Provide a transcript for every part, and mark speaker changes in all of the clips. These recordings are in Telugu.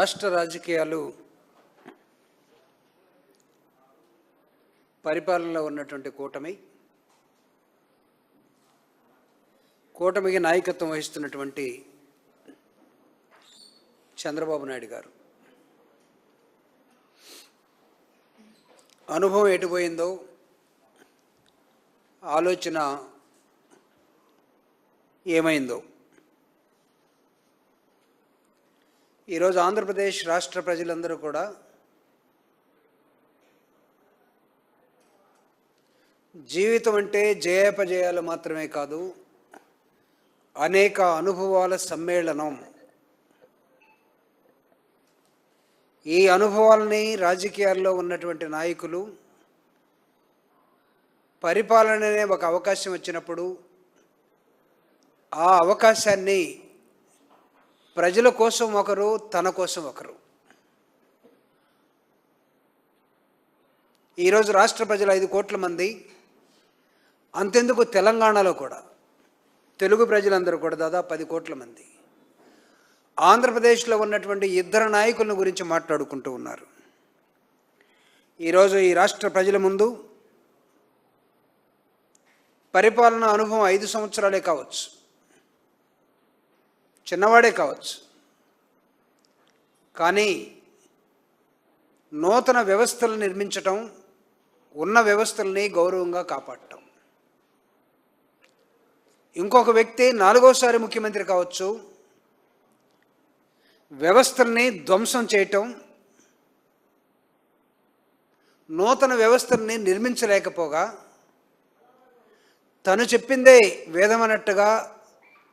Speaker 1: రాష్ట్ర రాజకీయాలు పరిపాలనలో ఉన్నటువంటి కూటమికి నాయకత్వం వహిస్తున్నటువంటి చంద్రబాబు నాయుడు గారు అనుభవం ఎటుపోయిందో, ఆలోచన ఏమైందో ఈరోజు ఆంధ్రప్రదేశ్ రాష్ట్ర ప్రజలందరూ కూడా జీవితం అంటే జయాపజయాలు మాత్రమే కాదు, అనేక అనుభవాల సమ్మేళనం. ఈ అనుభవాలని రాజకీయాల్లో ఉన్నటువంటి నాయకులు పరిపాలననే ఒక అవకాశం వచ్చినప్పుడు ఆ అవకాశాన్ని ప్రజల కోసం ఒకరు, తన కోసం ఒకరు. ఈరోజు రాష్ట్ర ప్రజలు 5 కోట్ల మంది, అంతెందుకు తెలంగాణలో కూడా తెలుగు ప్రజలందరూ కూడా దాదాపు 10 కోట్ల మంది ఆంధ్రప్రదేశ్లో ఉన్నటువంటి 2 నాయకుల గురించి మాట్లాడుకుంటూ ఉన్నారు. ఈరోజు ఈ రాష్ట్ర ప్రజల ముందు పరిపాలన అనుభవం 5 సంవత్సరాలే కావచ్చు, చిన్నవాడే కావచ్చు, కానీ నూతన వ్యవస్థలు నిర్మించటం, ఉన్న వ్యవస్థల్ని గౌరవంగా కాపాడటం. ఇంకొక వ్యక్తి 4వసారి ముఖ్యమంత్రి కావచ్చు, వ్యవస్థల్ని ధ్వంసం చేయటం, నూతన వ్యవస్థల్ని నిర్మించలేకపోగా తను చెప్పిందే వేదమన్నట్టుగా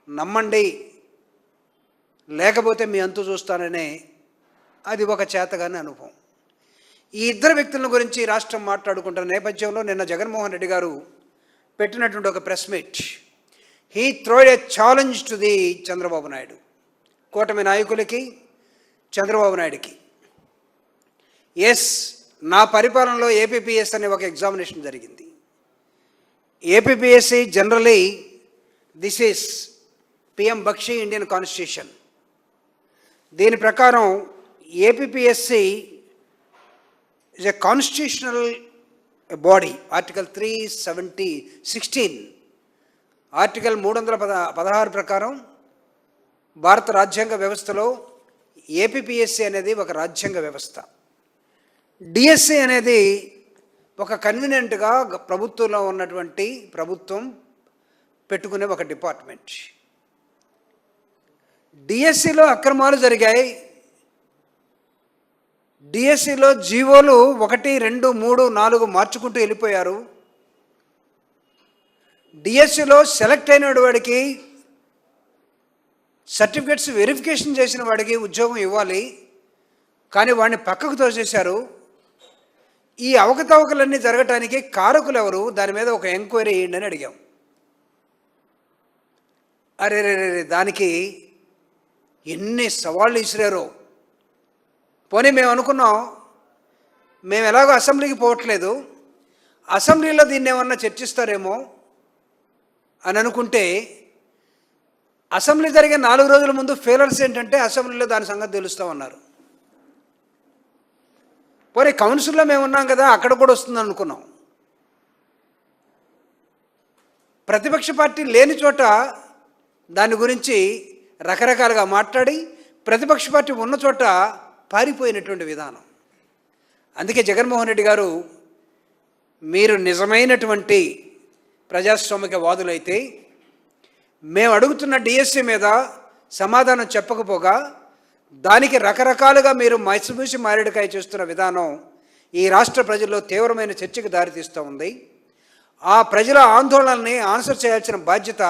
Speaker 1: నమ్మండి లేకపోతే మీ అంతు చూస్తాననే అది ఒక చేతగాని అనుభవం. ఈ 2 వ్యక్తుల గురించి రాష్ట్రం మాట్లాడుకుంటున్న నేపథ్యంలో నిన్న జగన్మోహన్ రెడ్డి గారు పెట్టినటువంటి ఒక press meet, he throwed a challenge to the Chandrababu Naidu, కూటమి నాయకులకి, చంద్రబాబు నాయుడికి. ఎస్, నా పరిపాలనలో ఏపీపీఎస్ అనే ఒక ఎగ్జామినేషన్ జరిగింది. APPSC generally this is PM Bakshi Indian constitution. దీని ప్రకారం APPSC is a constitutional body. Article 316 article 316 ప్రకారం భారత రాజ్యాంగ వ్యవస్థలో ఏపీపీఎస్సి అనేది ఒక రాజ్యాంగ వ్యవస్థ. డిఎస్సి అనేది ఒక కన్వీనియంట్గా ప్రభుత్వంలో ఉన్నటువంటి ప్రభుత్వం పెట్టుకునే ఒక డిపార్ట్మెంట్. డిఎస్సిలో అక్రమాలు జరిగాయి. డిఎస్సిలో జీవోలు 1, 2, 3, 4 మార్చుకుంటూ వెళ్ళిపోయారు. డిఎస్సిలో సెలెక్ట్ అయిన వాడికి సర్టిఫికెట్స్ వెరిఫికేషన్ చేసిన వాడికి ఉద్యోగం ఇవ్వాలి, కానీ వాడిని పక్కకు తోసేశారు. ఈ అవకతవకలన్నీ జరగటానికి కారకులు ఎవరు, దాని మీద ఒక ఎంక్వైరీ వేయండి అని అడిగాం. అరే దానికి ఎన్ని సవాళ్ళు ఇసిరారో. పోనీ మేము అనుకున్నాం, మేము ఎలాగో అసెంబ్లీకి పోవట్లేదు, అసెంబ్లీలో దీన్ని ఏమన్నా చర్చిస్తారేమో అని అనుకుంటే, అసెంబ్లీ జరిగే 4 రోజుల ముందు ఫెయిలర్స్ ఏంటంటే అసెంబ్లీలో దాని సంగతి తెలుస్తామన్నారు. పోనీ కౌన్సిల్లో మేము ఉన్నాం కదా, అక్కడ కూడా వస్తుంది అనుకున్నాం. ప్రతిపక్ష పార్టీ లేని చోట దాని గురించి రకరకాలుగా మాట్లాడి, ప్రతిపక్ష పార్టీ ఉన్న చోట పారిపోయినటువంటి విధానం. అందుకే జగన్మోహన్ రెడ్డి గారు, మీరు నిజమైనటువంటి ప్రజాస్వామిక వాదులైతే మేము అడుగుతున్న డిఎస్సి మీద సమాధానం చెప్పకపోగా దానికి రకరకాలుగా మీరు మైసమూసి మారేడుకాయ చేస్తున్న విధానం ఈ రాష్ట్ర ప్రజల్లో తీవ్రమైన చర్చకు దారితీస్తూ ఉంది. ఆ ప్రజల ఆందోళనని ఆన్సర్ చేయాల్సిన బాధ్యత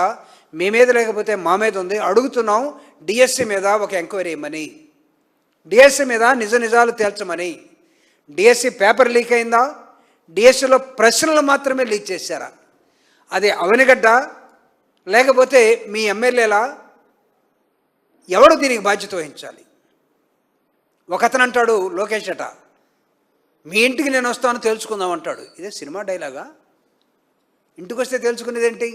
Speaker 1: మీ మీద లేకపోతే మా మీద ఉంది. అడుగుతున్నాం, డిఎస్సి మీద ఒక ఎంక్వైరీ ఇవ్వమని, డిఎస్సి మీద నిజాలు తేల్చమని. డిఎస్సి పేపర్ లీక్ అయిందా, డిఎస్సిలో ప్రశ్నలు మాత్రమే లీక్ చేశారా? అది అవనిగడ్డ లేకపోతే మీ ఎమ్మెల్యేలా? ఎవరు దీనికి బాధ్యత వహించాలి? ఒకతను అంటాడు, లోకేష్ అట, మీ ఇంటికి నేను వస్తాను తెలుసుకుందాం అంటాడు. ఇదే సినిమా డైలాగా? ఇంటికి వస్తే తెలుసుకునేదేంటి?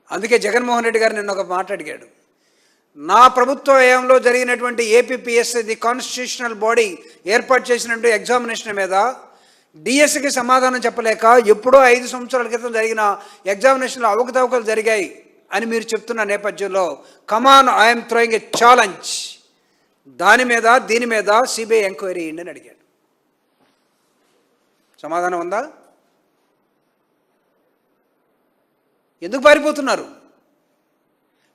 Speaker 1: అందుకే జగన్మోహన్ రెడ్డి గారు నిన్న ఒక మాట అడిగాడు, నా ప్రభుత్వ హయాంలో జరిగినటువంటి ఏపీపీఎస్సీ ది కాన్స్టిట్యూషనల్ బాడీ ఏర్పాటు చేసినటువంటి ఎగ్జామినేషన్ మీద డిఎస్సికి సమాధానం చెప్పలేక ఎప్పుడో 5 సంవత్సరాల క్రితం జరిగిన ఎగ్జామినేషన్లో అవకతవకలు జరిగాయి అని మీరు చెప్తున్న నేపథ్యంలో come on I'm throwing a challenge, దీని మీద సిబిఐ ఎంక్వైరీ చేయండి అని అడిగాడు. సమాధానం ఉందా? ఎందుకు పారిపోతున్నారు?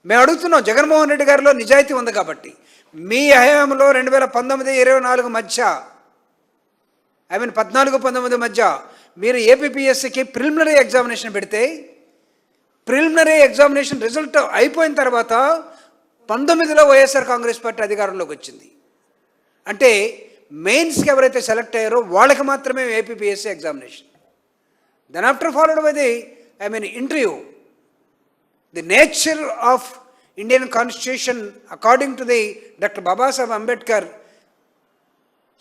Speaker 1: మేము అడుగుతున్నాం. జగన్మోహన్ రెడ్డి గారిలో నిజాయితీ ఉంది కాబట్టి మీ హయాంలో 2019-24 మధ్య 14-19 మధ్య మీరు ఏపీపీఎస్సీకి ప్రిలిమినరీ ఎగ్జామినేషన్ పెడితే ప్రిలిమినరీ ఎగ్జామినేషన్ రిజల్ట్ అయిపోయిన తర్వాత 19లో వైఎస్ఆర్ కాంగ్రెస్ పార్టీ అధికారంలోకి వచ్చింది. అంటే మెయిన్స్కి ఎవరైతే సెలెక్ట్ అయ్యారో వాళ్ళకి మాత్రమే APPSC examination. Then after followed by the interview. The nature of Indian Constitution, according to the Dr. Babasaheb Ambedkar,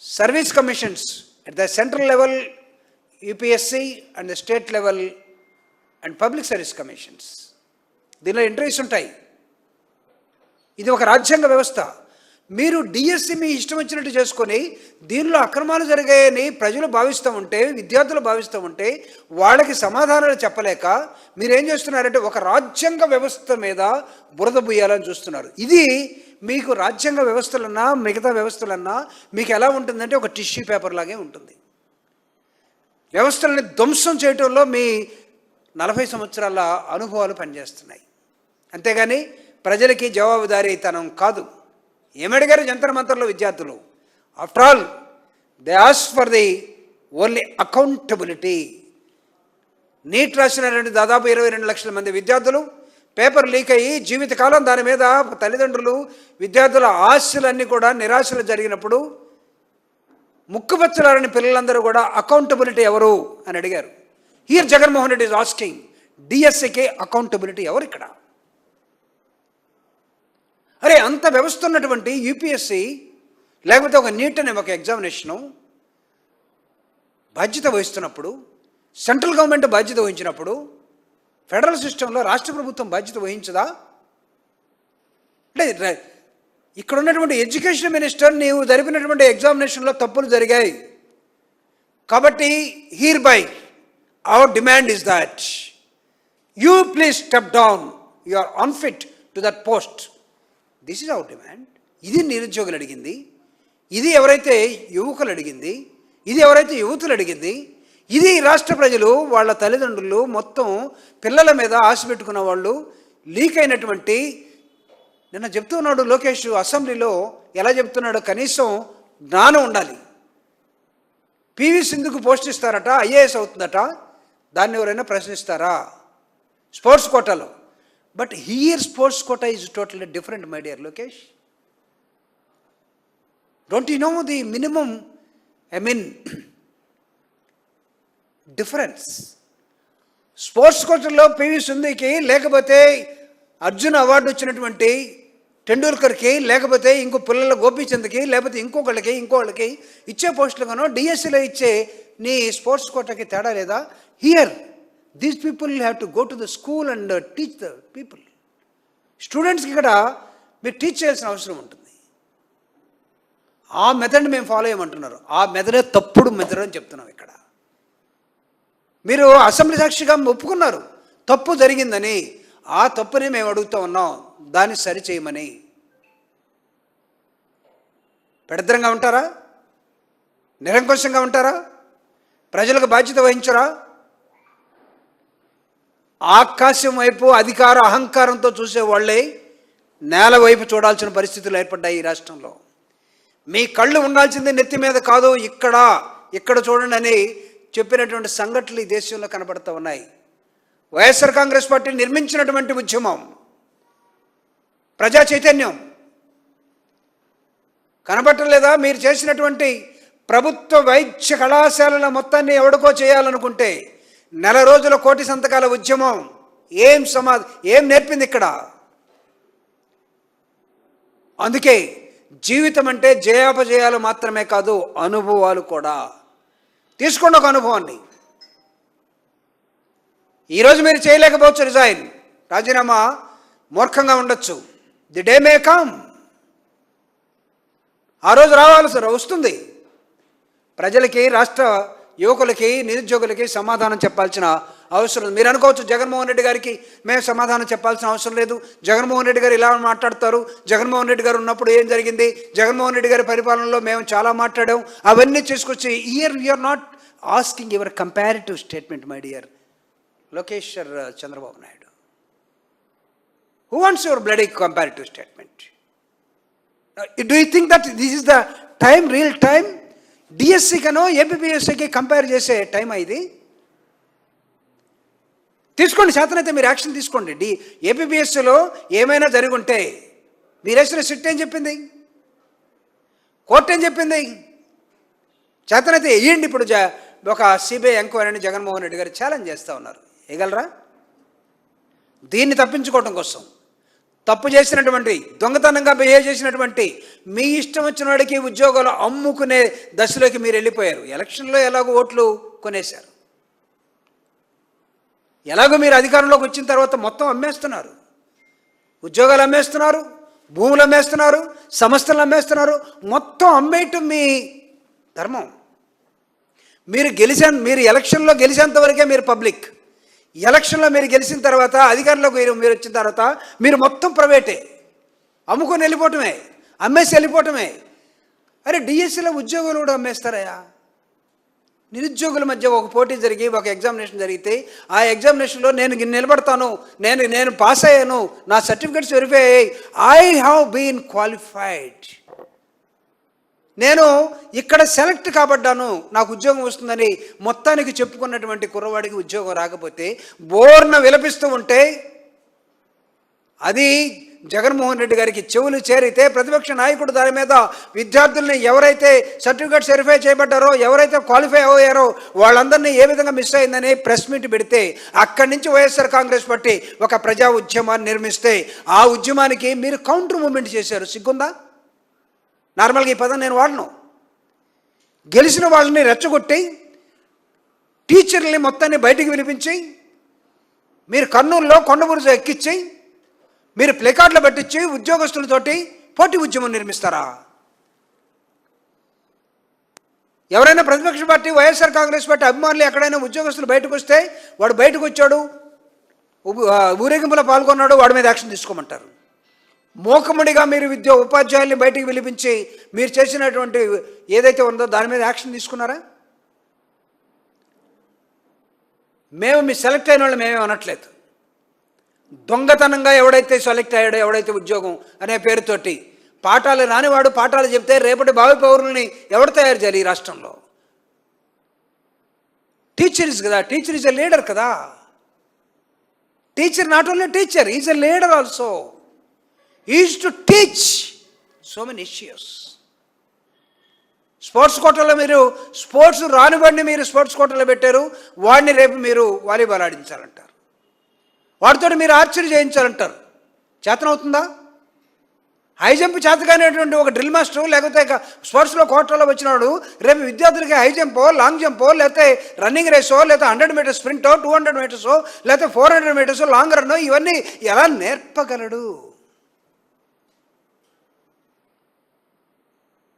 Speaker 1: service commissions at the central level, UPSC, and the state level, and public service commissions. దీనిలో ఇంటర్వ్యూస్ ఉంటాయి. ఇది ఒక రాజ్యాంగ వ్యవస్థ. మీరు డిఎస్సి మీ ఇష్టం వచ్చినట్టు చేసుకొని దీనిలో అక్రమాలు జరిగాయని ప్రజలు భావిస్తూ ఉంటే, విద్యార్థులు భావిస్తూ ఉంటే వాళ్ళకి సమాధానాలు చెప్పలేక మీరేం చేస్తున్నారంటే ఒక రాజ్యాంగ వ్యవస్థ మీద బురద బుయ్యాలని చూస్తున్నారు. ఇది మీకు రాజ్యాంగ వ్యవస్థలన్నా మిగతా వ్యవస్థలన్నా మీకు ఎలా ఉంటుందంటే ఒక టిష్యూ పేపర్ లాగే ఉంటుంది. వ్యవస్థలని ధ్వంసం చేయటంలో మీ 40 సంవత్సరాల అనుభవాలు పనిచేస్తున్నాయి. అంతేగాని ప్రజలకి జవాబుదారీతనం కాదు. ఏమడిగారు జంతర్ మంతర్లో విద్యార్థులు? After all they ask for the only accountability. NEET రాసినటువంటి దాదాపు 22 లక్షల మంది విద్యార్థులు పేపర్ లీక్ అయ్యి జీవితకాలం దాని మీద తల్లిదండ్రులు విద్యార్థుల ఆశలన్నీ కూడా నిరాశలు జరిగినప్పుడు ముక్కుపచ్చలారని పిల్లలందరూ కూడా అకౌంటబిలిటీ ఎవరు అని అడిగారు. Here Jaganmohan Reddy is asking డిఎస్సికి అకౌంటబిలిటీ ఎవరు ఇక్కడ? అరే అంత వ్యవస్థ ఉన్నటువంటి యూపీఎస్సీ లేకపోతే ఒక నీట్ అనే ఒక ఎగ్జామినేషను బాధ్యత వహిస్తున్నప్పుడు, సెంట్రల్ గవర్నమెంట్ బాధ్యత వహించినప్పుడు ఫెడరల్ సిస్టంలో రాష్ట్ర ప్రభుత్వం బాధ్యత వహించదా? అంటే ఇక్కడ ఉన్నటువంటి ఎడ్యుకేషన్ మినిస్టర్ నీవు జరిపినటువంటి ఎగ్జామినేషన్లో తప్పులు జరిగాయి కాబట్టి here by our demand is that you please step down, you are unfit to that post. This is our demand. ఇది నిరుద్యోగులు అడిగింది, ఇది ఎవరైతే యువకులు అడిగింది, ఇది ఎవరైతే యువతులు అడిగింది, ఇది రాష్ట్ర ప్రజలు వాళ్ళ తల్లిదండ్రులు మొత్తం పిల్లల మీద ఆశ పెట్టుకున్న వాళ్ళు లీక్ అయినటువంటి. నిన్న చెప్తున్నాడు లోకేష్ అసెంబ్లీలో, ఎలా చెప్తున్నాడో కనీసం జ్ఞానం ఉండాలి. పివి సింధుకు పోస్ట్ ఇస్తారట, ఐఏఎస్ అవుతుందట, దాన్ని ఎవరైనా ప్రశ్నిస్తారా? స్పోర్ట్స్ కోటాలో. But here sports quota is totally different, my dear Lokesh. Don't you know the minimum, difference? Sports కోటాలో పివి సింధుకి లేకపోతే అర్జున్ అవార్డు వచ్చినటువంటి టెండూల్కర్కి లేకపోతే ఇంకో పిల్లల గోపీచంద్కి లేకపోతే ఇంకోళ్ళకి ఇచ్చే పోస్టులుగానో డిఎస్సిలో ఇచ్చే నీ స్పోర్ట్స్ కోటాకి తేడా లేదా? Here these people have to go to the school and teach the people. స్టూడెంట్స్కి ఇక్కడ మీరు టీచ్ చేయాల్సిన అవసరం ఉంటుంది. ఆ మెథడ్ని మేము ఫాలో చేయమంటున్నారు. ఆ మెథడే తప్పుడు మెథడ్ అని చెప్తున్నాం. ఇక్కడ మీరు అసెంబ్లీ సాక్షిగా ఒప్పుకున్నారు తప్పు జరిగిందని. ఆ తప్పుని మేము అడుగుతూ ఉన్నాం, దాన్ని సరి చేయమని. పెడద్రంగా ఉంటారా? నిరంకుశంగా ఉంటారా? ప్రజలకు బాధ్యత వహించరా? ఆకాశం వైపు అధికార అహంకారంతో చూసేవాళ్ళే నేల వైపు చూడాల్సిన పరిస్థితులు ఏర్పడ్డాయి ఈ రాష్ట్రంలో. మీ కళ్ళు ఉండాల్సింది నెత్తి మీద కాదు, ఇక్కడ చూడండి అని చెప్పినటువంటి సంఘటనలు ఈ దేశంలో కనబడుతూ ఉన్నాయి. వైఎస్ఆర్ కాంగ్రెస్ పార్టీ నిర్మించినటువంటి ఉద్యమం, ప్రజా చైతన్యం కనబట్టలేదా? మీరు చేసినటువంటి ప్రభుత్వ వైద్య కళాశాలల మొత్తాన్ని ఎవడికో చేయాలనుకుంటే నెల రోజుల 1 కోటి సంతకాల ఉద్యమం ఏం నేర్పింది ఇక్కడ? అందుకే జీవితం అంటే జయాపజయాలు మాత్రమే కాదు, అనుభవాలు కూడా. తీసుకోండి ఒక అనుభవాన్ని. ఈరోజు మీరు చేయలేకపోవచ్చు రిజైన్, రాజీనామా మూర్ఖంగా ఉండొచ్చు. The day may come. ఆ రోజు రావాలి సార్, వస్తుంది. ప్రజలకి, రాష్ట్ర యువకులకి, నిరుద్యోగులకి సమాధానం చెప్పాల్సిన అవసరం. మీరు అనుకోవచ్చు జగన్మోహన్ రెడ్డి గారికి మేము సమాధానం చెప్పాల్సిన అవసరం లేదు, జగన్మోహన్ రెడ్డి గారు ఇలా మాట్లాడతారు, జగన్మోహన్ రెడ్డి గారు ఉన్నప్పుడు ఏం జరిగింది, జగన్మోహన్ రెడ్డి గారి పరిపాలనలో మేము చాలా మాట్లాడాం, అవన్నీ తీసుకొచ్చి here we're not asking your comparative statement my dear Lokesh Chandrababu Naidu. Who wants your bloody comparative statement? Do you think that this is the time, real time? డిఎస్సికనో ఏపీపీఎస్సికి కంపేర్ చేసే టైం ఇది? తీసుకోండి, చేతనైతే మీరు యాక్షన్ తీసుకోండి. ఏపీపీఎస్సిలో ఏమైనా జరిగి ఉంటే మీరేసిన సిట్ ఏం చెప్పింది, కోర్టు ఏం చెప్పింది? చేతనైతే వేయండి. ఇప్పుడు ఒక సిబిఐ ఎంక్వైరీని జగన్మోహన్ రెడ్డి గారు ఛాలెంజ్ చేస్తూ ఉన్నారు, వేయగలరా? దీన్ని తప్పించుకోవడం కోసం తప్పు చేసినటువంటి, దొంగతనంగా బిహేవ్ చేసినటువంటి, మీ ఇష్టం వచ్చిన వాడికి ఉద్యోగాలు అమ్ముకునే దశలోకి మీరు వెళ్ళిపోయారు. ఎలక్షన్లో ఎలాగో ఓట్లు కొనేశారు, ఎలాగో మీరు అధికారంలోకి వచ్చిన తర్వాత మొత్తం అమ్మేస్తున్నారు, ఉద్యోగాలు అమ్మేస్తున్నారు, భూములు అమ్మేస్తున్నారు, సంస్థలు అమ్మేస్తున్నారు. మొత్తం అమ్మేయటం మీ ధర్మం. మీరు ఎలక్షన్లో గెలిచేంత వరకే మీరు పబ్లిక్. ఎలక్షన్లో మీరు గెలిచిన తర్వాత, అధికారంలోకి మీరు వచ్చిన తర్వాత మీరు మొత్తం ప్రైవేటే, అమ్ముకొని వెళ్ళిపోవటమే, అమ్మేసి వెళ్ళిపోవటమే. అరే డిఎస్సిలో ఉద్యోగులు కూడా అమ్మేస్తారయ్యా. నిరుద్యోగుల మధ్య ఒక పోటీ జరిగి ఒక ఎగ్జామినేషన్ జరిగితే ఆ ఎగ్జామినేషన్లో నేను నిలబడతాను, నేను పాస్ అయ్యాను, నా సర్టిఫికెట్స్ వెరిఫై అయ్యాయి, ఐ హ్యావ్ బీన్ క్వాలిఫైడ్, నేను ఇక్కడ సెలెక్ట్ కాబడ్డాను, నాకు ఉద్యోగం వస్తుందని మొత్తానికి చెప్పుకున్నటువంటి కుర్రవాడికి ఉద్యోగం రాకపోతే బోర్న విలపిస్తూ ఉంటే, అది జగన్మోహన్ రెడ్డి గారికి చెవులు చేరితే, ప్రతిపక్ష నాయకుడు దాని మీద విద్యార్థుల్ని ఎవరైతే సర్టిఫికేట్స్ వెరిఫై చేయబడ్డారో, ఎవరైతే క్వాలిఫై అయ్యారో వాళ్ళందరినీ ఏ విధంగా మిస్ అయిందని ప్రెస్ మీట్ పెడితే, అక్కడి నుంచి వైఎస్ఆర్ కాంగ్రెస్ పార్టీ ఒక ప్రజా ఉద్యమాన్ని నిర్మిస్తే, ఆ ఉద్యమానికి మీరు కౌంటర్ మూమెంట్ చేశారు. సిగ్గుందా? నార్మల్గా ఈ పదం నేను వాడను. గెలిచిన వాళ్ళని రెచ్చగొట్టి, టీచర్లని మొత్తాన్ని బయటికి వినిపించి, మీరు కర్నూలులో కొండబురుజు ఎక్కించి, మీరు ప్లేకార్డులు పెట్టించి ఉద్యోగస్తులతోటి పోటీ ఉద్యమం నిర్మిస్తారా? ఎవరైనా ప్రతిపక్ష పార్టీ, వైఎస్ఆర్ కాంగ్రెస్ పార్టీ అభిమానులు ఎక్కడైనా ఉద్యోగస్తులు బయటకు వస్తే, వాడు బయటకు వచ్చాడు, ఊరేగింపులో పాల్గొన్నాడు, వాడి మీద యాక్షన్ తీసుకోమంటారు. మోకముడిగా మీరు ఉపాధ్యాయుల్ని బయటికి పిలిపించి మీరు చేసినటువంటి ఏదైతే ఉందో దాని మీద యాక్షన్ తీసుకున్నారా? మేము మీ సెలెక్ట్ అయిన వాళ్ళు మేమే అనట్లేదు. దొంగతనంగా ఎవడైతే సెలెక్ట్ అయ్యాడో, ఎవడైతే ఉద్యోగం అనే పేరుతోటి పాఠాలు రానివాడు పాఠాలు చెప్తే రేపటి భావి పౌరుల్ని ఎవడు తయారు చేయాలి ఈ రాష్ట్రంలో? టీచర్ కదా, టీచర్ ఈజ్ ఎ లీడర్ కదా. Teacher not only teacher, is a leader also. Is to teach so many issues. Sports కోటాలో మీరు స్పోర్ట్స్ రానివాడిని మీరు స్పోర్ట్స్ కోటాలో పెట్టారు, వాడిని రేపు మీరు వాలీబాల్ ఆడించాలంటారు, వాడితో మీరు ఆర్చరీ చేయించాలంటారు. చేతనవుతుందా? హై జంప్ చేతగానేటువంటి ఒక డ్రిల్ మాస్టర్ లేకపోతే స్పోర్ట్స్లో కోటాలో వచ్చినాడు రేపు విద్యార్థులకి హై జంపో, లాంగ్ జంపో, లేకపోతే రన్నింగ్ రేసో, లేకపోతే 100 మీటర్స్ స్ప్రింటో, 200 మీటర్సో, లేకపోతే 400 మీటర్స్ లాంగ్ రన్నో ఇవన్నీ ఎలా నేర్పగలడు?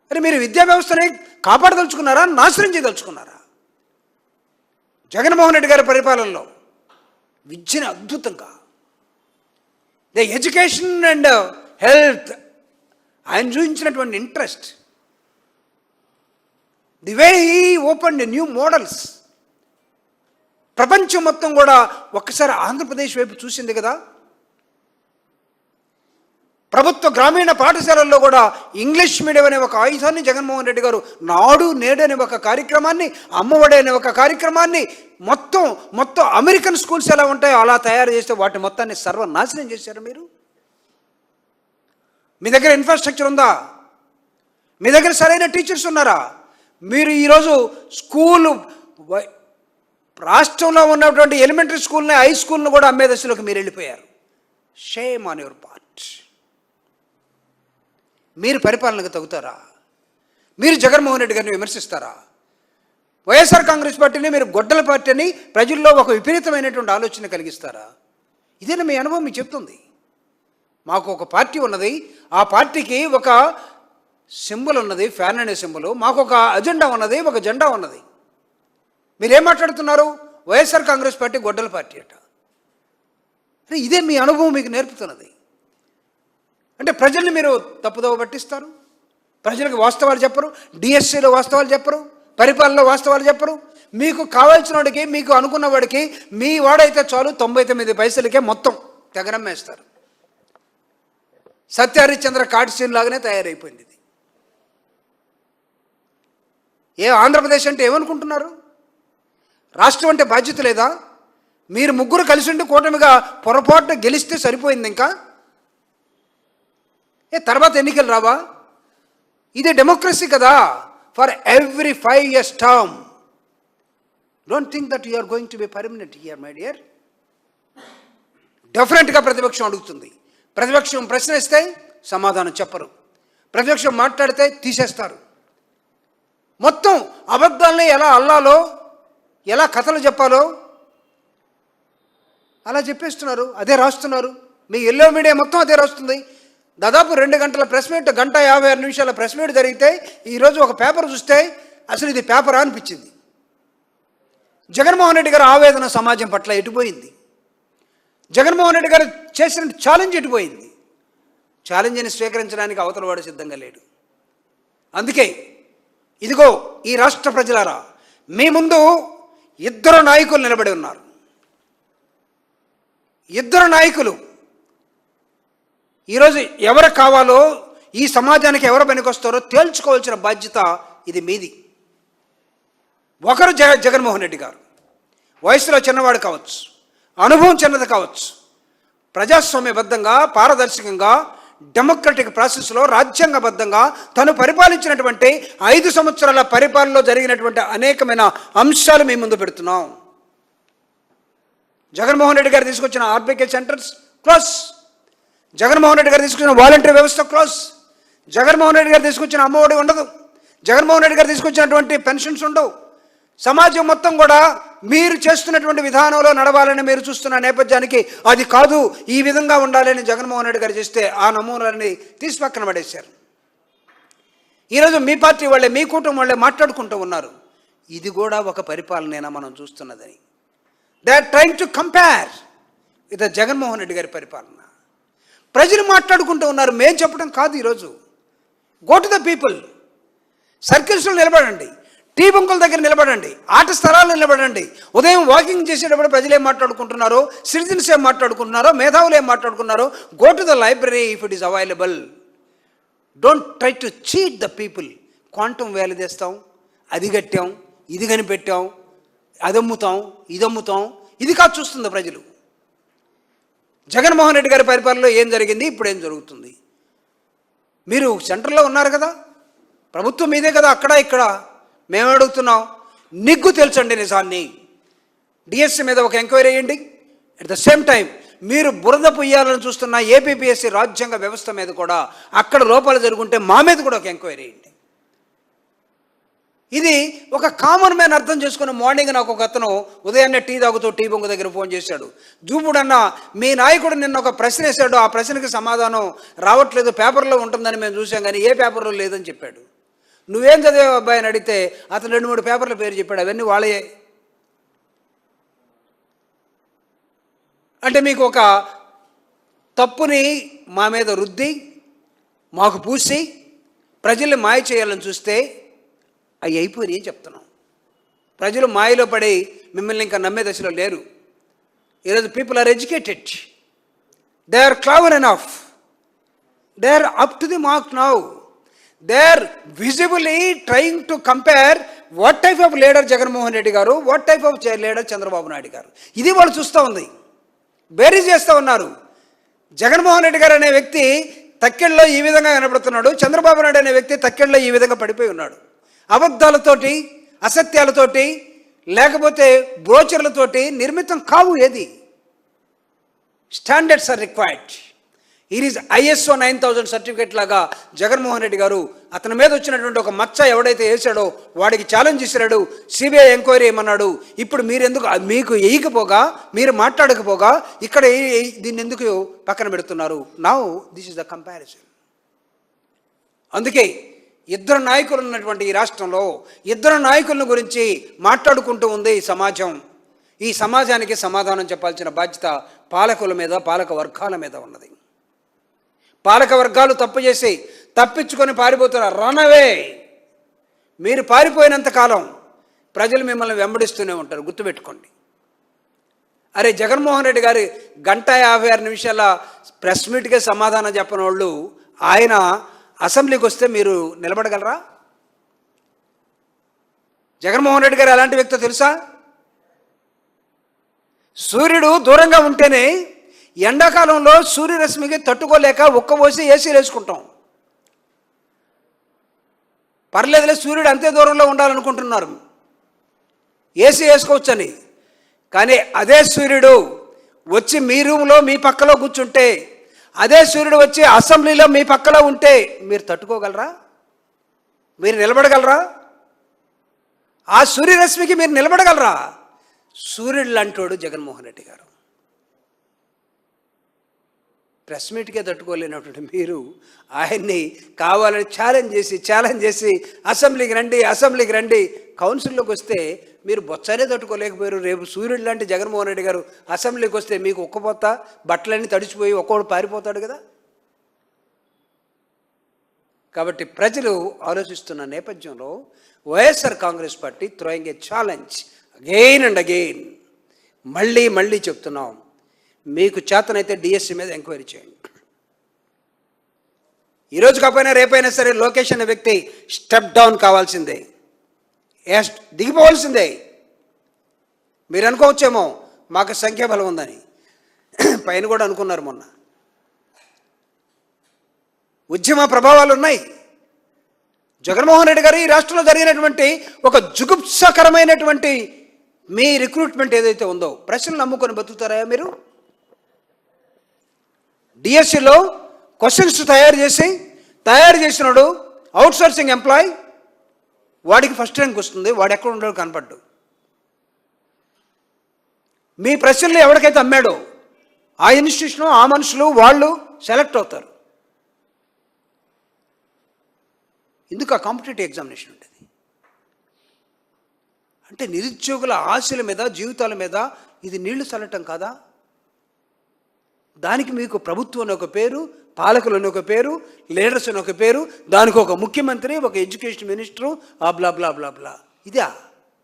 Speaker 1: మరి మీరు విద్యా వ్యవస్థని కాపాడదలుచుకున్నారా, నాశనం చేయదలుచుకున్నారా? జగన్మోహన్ రెడ్డి గారి పరిపాలనలో విద్యను అద్భుతంగా, ద ఎడ్యుకేషన్ అండ్ హెల్త్, ఆయన చూపించినటువంటి interest, the way he open new models, ప్రపంచం మొత్తం కూడా ఒక్కసారి ఆంధ్రప్రదేశ్ వైపు చూసింది కదా. ప్రభుత్వ గ్రామీణ పాఠశాలల్లో కూడా ఇంగ్లీష్ మీడియం అనే ఒక ఆయుధాన్ని జగన్మోహన్ రెడ్డి గారు, నాడు నేడు అనే ఒక కార్యక్రమాన్ని, అమ్మఒడి అనే ఒక కార్యక్రమాన్ని, మొత్తం అమెరికన్ స్కూల్స్ ఎలా ఉంటాయో అలా తయారు చేస్తే వాటి మొత్తాన్ని సర్వనాశనం చేశారు మీరు. మీ దగ్గర ఇన్ఫ్రాస్ట్రక్చర్ ఉందా? మీ దగ్గర సరైన టీచర్స్ ఉన్నారా? మీరు ఈరోజు స్కూలు, రాష్ట్రంలో ఉన్నటువంటి ఎలిమెంటరీ స్కూల్ని, హై స్కూల్ని కూడా అమ్మే దశలోకి మీరు వెళ్ళిపోయారు. Shame on your part. మీరు పరిపాలనకు తగ్గుతారా? మీరు జగన్మోహన్ రెడ్డి గారిని విమర్శిస్తారా? వైఎస్ఆర్ కాంగ్రెస్ పార్టీని మీరు గొడ్డల పార్టీ అని ప్రజల్లో ఒక విపరీతమైనటువంటి ఆలోచన కలిగిస్తారా? ఇదేనా మీ అనుభవం మీకు చెప్తుంది? మాకు ఒక పార్టీ ఉన్నది, ఆ పార్టీకి ఒక సింబల్ ఉన్నది, ఫ్యాన్ అనే సింబల్. మాకు ఒక అజెండా ఉన్నది, ఒక జెండా ఉన్నది. మీరేం మాట్లాడుతున్నారు? వైఎస్ఆర్ కాంగ్రెస్ పార్టీ గొడ్డల పార్టీ అట. అంటే ఇదే మీ అనుభవం మీకు నేర్పుతున్నది. అంటే ప్రజల్ని మీరు తప్పుదోవ పట్టిస్తారు, ప్రజలకు వాస్తవాలు చెప్పరు, డిఎస్సిలో వాస్తవాలు చెప్పరు, పరిపాలనలో వాస్తవాలు చెప్పరు. మీకు కావాల్సిన వాడికి, మీకు అనుకున్న వాడికి మీ వాడైతే చాలు 99 పైసలకే మొత్తం తెగనమ్మేస్తారు. సత్యహరిశ్చంద్ర కార్డ్సీన్ లాగానే తయారైపోయింది ఇది. ఆంధ్రప్రదేశ్ అంటే ఏమనుకుంటున్నారు? రాష్ట్రం అంటే బాధ్యత లేదా? మీరు ముగ్గురు కలిసి ఉండి కూటమిగా పొరపాటున గెలిస్తే సరిపోయింది. ఇంకా తర్వాత ఎన్నికలు రావా? ఇది డెమోక్రసీ కదా. For every 5 years term. Don't think that you are going to be permanent here my dear. డెఫినెట్గా ప్రతిపక్షం అడుగుతుంది. ప్రతిపక్షం ప్రశ్న ఇస్తే సమాధానం చెప్పరు, ప్రతిపక్షం మాట్లాడితే తీసేస్తారు. మొత్తం అబద్ధాలని ఎలా అల్లాలో, ఎలా కథలు చెప్పాలో అలా చెప్పేస్తున్నారు, అదే రాస్తున్నారు. మీ ఎల్లో మీడియా మొత్తం అదే రాస్తుంది. దాదాపు 2 గంటల ప్రెస్ మీట్, 1:56 నిమిషాల ప్రెస్ మీట్ జరిగితే ఈరోజు ఒక పేపర్ చూస్తే అసలు ఇది పేపరా అనిపించింది. జగన్మోహన్ రెడ్డి గారి ఆవేదన సమాజం పట్ల ఎటుపోయింది? జగన్మోహన్ రెడ్డి గారు చేసిన ఛాలెంజ్ ఎటుపోయింది? ఛాలెంజ్ని స్వీకరించడానికి అవతల వాడు సిద్ధంగా లేడు. అందుకే ఇదిగో ఈ రాష్ట్ర ప్రజలారా, మీ ముందు 2 నాయకులు నిలబడి ఉన్నారు. 2 నాయకులు ఈరోజు ఎవరు కావాలో, ఈ సమాజానికి ఎవరు పనికొస్తారో తేల్చుకోవాల్సిన బాధ్యత ఇది మీది. ఒకరు జగన్మోహన్ రెడ్డి గారు, వయసులో చిన్నవాడు కావచ్చు, అనుభవం చిన్నది కావచ్చు, ప్రజాస్వామ్యబద్ధంగా, పారదర్శకంగా, డెమోక్రటిక్ ప్రాసెస్లో రాజ్యాంగబద్ధంగా తను పరిపాలించినటువంటి 5 సంవత్సరాల పరిపాలనలో జరిగినటువంటి అనేకమైన అంశాలు మీ ముందు పెడుతున్నాం. జగన్మోహన్ రెడ్డి గారు తీసుకొచ్చిన RBK centres close, Jaganmohan Reddy గారు తీసుకొచ్చిన వాలంటరీ వ్యవస్థ క్లోజ్, జగన్మోహన్ రెడ్డి గారు తీసుకొచ్చిన అమ్మఒడి ఉండదు, జగన్మోహన్ రెడ్డి గారు తీసుకొచ్చినటువంటి పెన్షన్స్ ఉండవు. సమాజం మొత్తం కూడా మీరు చేస్తున్నటువంటి విధానంలో నడవాలని మీరు చూస్తున్న నేపథ్యానికి అది కాదు, ఈ విధంగా ఉండాలని జగన్మోహన్ రెడ్డి గారు చేస్తే ఆ నమూనాలని తీసి పక్కన పడేశారు. ఈరోజు మీ పార్టీ వాళ్ళే, మీ కూటమి వాళ్ళే మాట్లాడుకుంటూ ఉన్నారు, ఇది కూడా ఒక పరిపాలనేనా మనం చూస్తున్నదని. They are trying to compare with Jaganmohan Reddy గారి పరిపాలన. ప్రజలు మాట్లాడుకుంటూ ఉన్నారు, మేం చెప్పడం కాదు. ఈరోజు గో టు ద పీపుల్. సర్కిల్స్లో నిలబడండి, టీ బంకుల దగ్గర నిలబడండి, ఆట స్థలాల్లో నిలబడండి. ఉదయం వాకింగ్ చేసేటప్పుడు ప్రజలు ఏం మాట్లాడుకుంటున్నారో, సిటిజన్స్ ఏం మాట్లాడుకుంటున్నారో, మేధావులు ఏం మాట్లాడుకున్నారో, go to the library if it is available. Don't try to cheat the people. Quantum valley తెస్తాం, అది కట్టాం, ఇది కనిపెట్టాం, అది అమ్ముతాం, ఇది అమ్ముతాం, ఇది కాదు చూస్తుంది ప్రజలు. జగన్మోహన్ రెడ్డి గారి పరిపాలనలో ఏం జరిగింది, ఇప్పుడు ఏం జరుగుతుంది? మీరు సెంటర్లో ఉన్నారు కదా, ప్రభుత్వం మీదే కదా, అక్కడ ఇక్కడ. మేము అడుగుతున్నాం, నిగ్గు తెలుసండి నిజాన్ని. డిఎస్సి మీద ఒక ఎంక్వైరీ చేయండి. అట్ ద సేమ్ టైం మీరు బురద పొయ్యాలని చూస్తున్న ఏపీపీఎస్సీ రాజ్యాంగ వ్యవస్థ మీద కూడా అక్కడ లోపాలు జరుగుంటే మా మీద కూడా ఒక ఎంక్వైరీ చేయండి. ఇది ఒక కామన్ మ్యాన్ అర్థం చేసుకుని, మార్నింగ్ నాకు ఒక అతను ఉదయాన్నే టీ తాగుతూ టీ బొంగు దగ్గర ఫోన్ చేశాడు. జూపుడన్న మీ నాయకుడు నిన్న ఒక ప్రశ్న వేశాడు, ఆ ప్రశ్నకి సమాధానం రావట్లేదు, పేపర్లో ఉంటుందని మేము చూసాం కానీ ఏ పేపర్లో లేదని చెప్పాడు. నువ్వేం చదివావు అబ్బాయి అని అడిగితే అతను 2-3 పేపర్ల పేరు చెప్పాడు, అవన్నీ వాళ్ళే. అంటే మీకు ఒక తప్పుని మా మీద రుద్ది, మాకు పూసి, ప్రజల్ని మాయ చేయాలని చూస్తే అవి అయిపోయినాయి చెప్తున్నాం. ప్రజలు మాయలో పడి మిమ్మల్ని ఇంకా నమ్మే దశలో లేరు. ఈరోజు people are educated, they are clever enough, they are up to the mark now. They are visibly trying to compare what type of leader Jaganmohan Reddy గారు, what type of leader Chandrababu Naidu గారు. ఇది వాళ్ళు చూస్తూ ఉంది, బేరీజ్ చేస్తూ ఉన్నారు. జగన్మోహన్ రెడ్డి గారు అనే వ్యక్తి తక్కెళ్ళలో ఈ విధంగా కనబడుతున్నాడు, చంద్రబాబు నాయుడు అనే వ్యక్తి తక్కెళ్ళలో ఈ విధంగా పడిపోయి ఉన్నాడు. అబద్ధాలతోటి, అసత్యాలతోటి, లేకపోతే బ్రోచర్లతోటి నిర్మితం కావు ఏది. Standards are required. It is ISO 9000 certificate లాగా జగన్మోహన్ రెడ్డి గారు అతని మీద వచ్చినటువంటి ఒక మచ్చ ఎవడైతే వేసాడో వాడికి ఛాలెంజ్ చేశాడు, సిబిఐ ఎంక్వైరీ ఏమన్నాడు. ఇప్పుడు మీరెందుకు, మీకు వేయకపోగా, మీరు మాట్లాడకపోగా ఇక్కడ దీన్ని ఎందుకు పక్కన పెడుతున్నారు? Now this is the comparison. అందుకే ఇద్దరు నాయకులు ఉన్నటువంటి ఈ రాష్ట్రంలో ఇద్దరు నాయకుల గురించి మాట్లాడుకుంటూ ఉంది ఈ సమాజం. ఈ సమాజానికి సమాధానం చెప్పాల్సిన బాధ్యత పాలకుల మీద, పాలక వర్గాల మీద ఉన్నది. పాలక వర్గాలు తప్పు చేసి తప్పించుకొని పారిపోతున్నారు. రనవే. మీరు పారిపోయినంత కాలం ప్రజలు మిమ్మల్ని వెంబడిస్తూనే ఉంటారు, గుర్తుపెట్టుకోండి. అరే, జగన్మోహన్ రెడ్డి గారి 1:56 ప్రెస్ మీట్కే సమాధానం చెప్పని వాళ్ళు ఆయన అసెంబ్లీకి వస్తే మీరు నిలబడగలరా? జగన్మోహన్ రెడ్డి గారు ఎలాంటి వ్యక్తో తెలుసా? సూర్యుడు దూరంగా ఉంటేనే ఎండాకాలంలో సూర్యరశ్మికి తట్టుకోలేక ఉక్కబోసి ఏసీలు వేసుకుంటాం. పర్లేదులే, సూర్యుడు అంతే దూరంలో ఉండాలనుకుంటున్నారు, ఏసీ వేసుకోవచ్చని. కానీ అదే సూర్యుడు వచ్చి మీ రూమ్లో మీ పక్కలో కూర్చుంటే, అదే సూర్యుడు వచ్చి అసెంబ్లీలో మీ పక్కలో ఉంటే మీరు తట్టుకోగలరా? మీరు నిలబడగలరా? ఆ సూర్యరశ్మికి మీరు నిలబడగలరా? సూర్యుడు లాంటోడు జగన్మోహన్ రెడ్డి గారు. ప్రెస్ మీట్కే తట్టుకోలేనటువంటి మీరు ఆయన్ని కావాలని ఛాలెంజ్ చేసి అసెంబ్లీకి రండి కౌన్సిల్లోకి వస్తే మీరు బొచ్చారే తట్టుకోలేకపోయారు. రేపు సూర్యుడు లాంటి జగన్మోహన్ రెడ్డి గారు అసెంబ్లీకి వస్తే మీకు ఒక్కపోతా బట్టలన్నీ తడిచిపోయి ఒక్కోడు పారిపోతాడు కదా. కాబట్టి ప్రజలు ఆలోచిస్తున్న నేపథ్యంలో YSR Congress party throwing a challenge again and again. మళ్ళీ చెప్తున్నాం, మీకు చేతనైతే డిఎస్సి మీద ఎంక్వైరీ చేయండి. ఈరోజు కాకపోయినా రేపైనా సరే లోకేష్ అనే వ్యక్తి స్టెప్ డౌన్ కావాల్సిందే, దిగిపోవాల్సిందే. మీరు అనుకోవచ్చేమో మాకు సంఖ్యాబలం ఉందని, పైన కూడా అనుకున్నారు. మొన్న ఉద్యమ ప్రభావాలు ఉన్నాయి. జగన్మోహన్ రెడ్డి గారు ఈ రాష్ట్రంలో జరిగినటువంటి ఒక జుగుప్సకరమైనటువంటి మీ రిక్రూట్మెంట్ ఏదైతే ఉందో, ప్రశ్నలు నమ్ముకొని బతుకుతారా మీరు? డిఎస్సిలో క్వశ్చన్స్ తయారు చేసినాడు అవుట్సోర్సింగ్ ఎంప్లాయ్, వాడికి ఫస్ట్ ర్యాంక్ వస్తుంది, వాడు ఎక్కడ ఉండడు కనపడ్డు. మీ ప్రశ్నలు ఎవరికైతే అమ్మాడో ఆ ఇన్స్టిట్యూషను, ఆ మనుషులు, వాళ్ళు సెలెక్ట్ అవుతారు. ఎందుకు ఆ కాంపిటేటివ్ ఎగ్జామినేషన్ ఉంటుంది అంటే నిరుద్యోగుల ఆశల మీద, జీవితాల మీద ఇది నీళ్లు చల్లటం కాదా? దానికి మీకు ప్రభుత్వం అని ఒక పేరు, పాలకులు అని ఒక పేరు, లీడర్స్ అని ఒక పేరు, దానికి ఒక ముఖ్యమంత్రి, ఒక ఎడ్యుకేషన్ మినిస్టరు, బ్లా బ్లా బ్లా బ్లా. ఇదా?